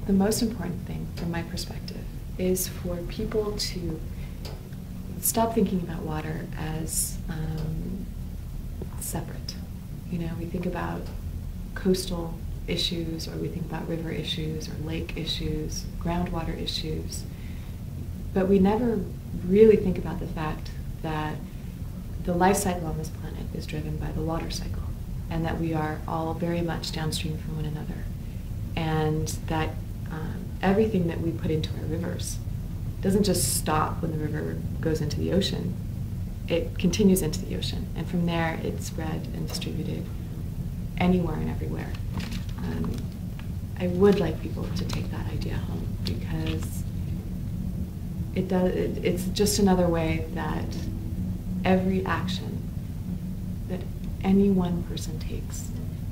The most important thing, from my perspective, is for people to stop thinking about water as separate. You know, we think about coastal issues, or we think about river issues, or lake issues, groundwater issues, but we never really think about the fact that the life cycle on this planet is driven by the water cycle, and that we are all very much downstream from one another, and that everything that we put into our rivers doesn't just stop when the river goes into the ocean. It continues into the ocean, and from there it's spread and distributed anywhere and everywhere. I would like people to take that idea home, because it's just another way that every action that any one person takes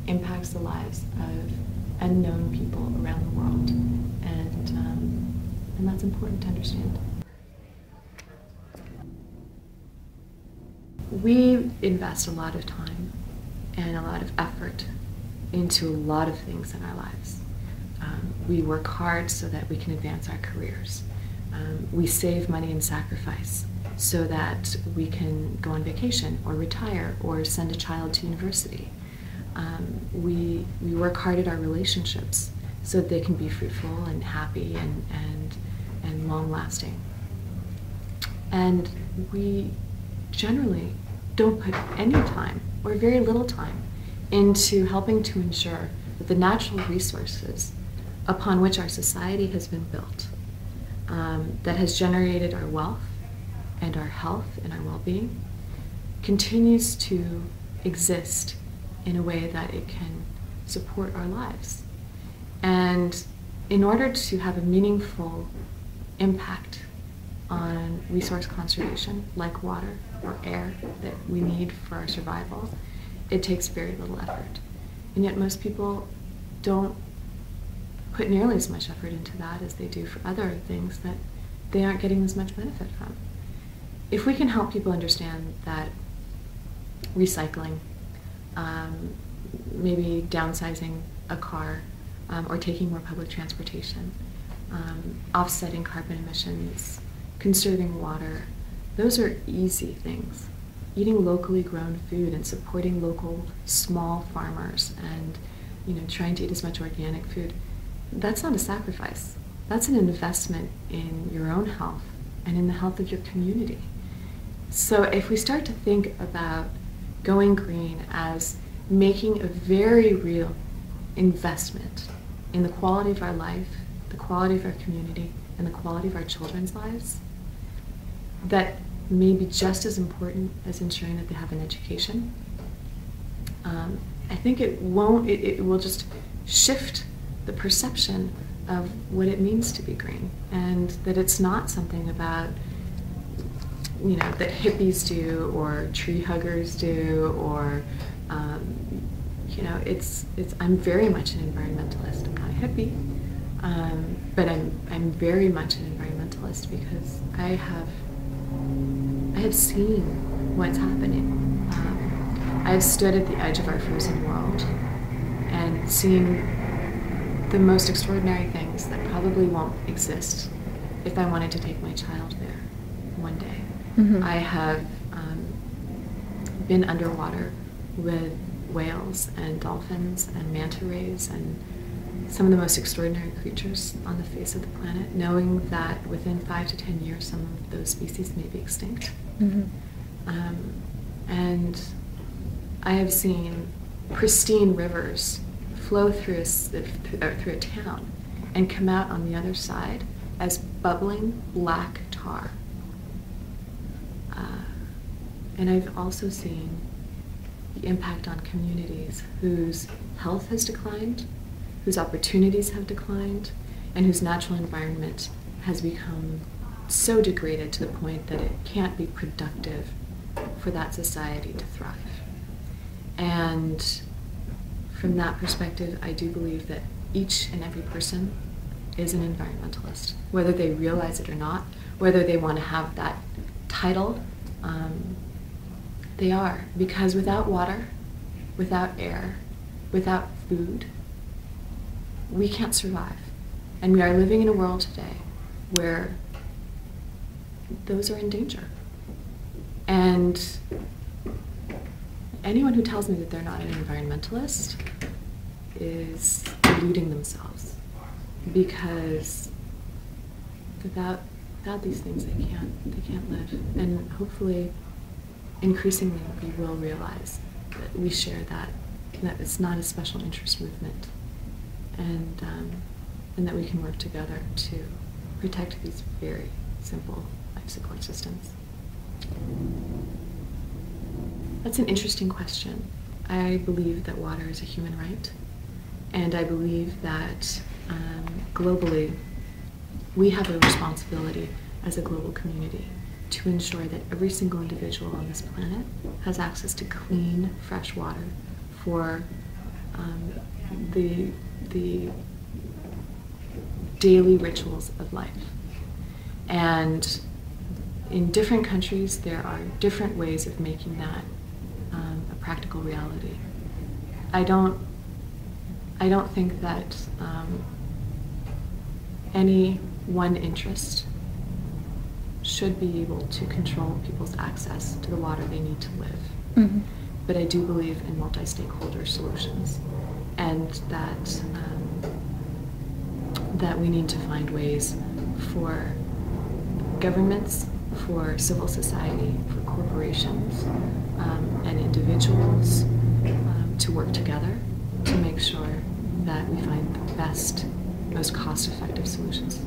impacts the lives of unknown people around the world, and that's important to understand. We invest a lot of time and a lot of effort into a lot of things in our lives. We work hard so that we can advance our careers. We save money and sacrifice so that we can go on vacation or retire or send a child to university. We work hard at our relationships so that they can be fruitful and happy and long-lasting. And we generally don't put any time, or very little time, into helping to ensure that the natural resources upon which our society has been built, that has generated our wealth and our health and our well-being, continues to exist in a way that it can support our lives. And in order to have a meaningful impact on resource conservation, like water or air that we need for our survival, it takes very little effort. And yet most people don't put nearly as much effort into that as they do for other things that they aren't getting as much benefit from. If we can help people understand that recycling, maybe downsizing a car, or taking more public transportation, offsetting carbon emissions, conserving water, those are easy things. Eating locally grown food and supporting local small farmers, and trying to eat as much organic food, that's not a sacrifice. That's an investment in your own health and in the health of your community. So if we start to think about going green as making a very real investment in the quality of our life, the quality of our community, and the quality of our children's lives, that may be just as important as ensuring that they have an education, I think it will just shift the perception of what it means to be green, and that it's not something about that hippies do or tree huggers do, or I'm very much an environmentalist. I'm not a hippie, but I'm very much an environmentalist because I have seen what's happening. I've stood at the edge of our frozen world and seen the most extraordinary things that probably won't exist if I wanted to take my child there one day. Mm-hmm. I have been underwater with whales and dolphins and manta rays and some of the most extraordinary creatures on the face of the planet, knowing that within 5 to 10 years some of those species may be extinct. Mm-hmm. And I have seen pristine rivers flow through a town and come out on the other side as bubbling black tar. And I've also seen the impact on communities whose health has declined, whose opportunities have declined, and whose natural environment has become so degraded to the point that it can't be productive for that society to thrive. And from that perspective, I do believe that each and every person is an environmentalist, whether they realize it or not, whether they want to have that title. They are, because without water, without air, without food, we can't survive. And we are living in a world today where those are in danger. And anyone who tells me that they're not an environmentalist is deluding themselves, because without these things they can't live. And hopefully, increasingly, we will realize that we share that it's not a special interest movement, and that we can work together to protect these very simple life support systems. That's an interesting question. I believe that water is a human right, and I believe that globally we have a responsibility as a global community to ensure that every single individual on this planet has access to clean, fresh water for the daily rituals of life. And in different countries, there are different ways of making that a practical reality. I don't think that any one interest should be able to control people's access to the water they need to live. Mm-hmm. But I do believe in multi-stakeholder solutions, and that we need to find ways for governments, for civil society, for corporations, and individuals to work together to make sure that we find the best, most cost-effective solutions.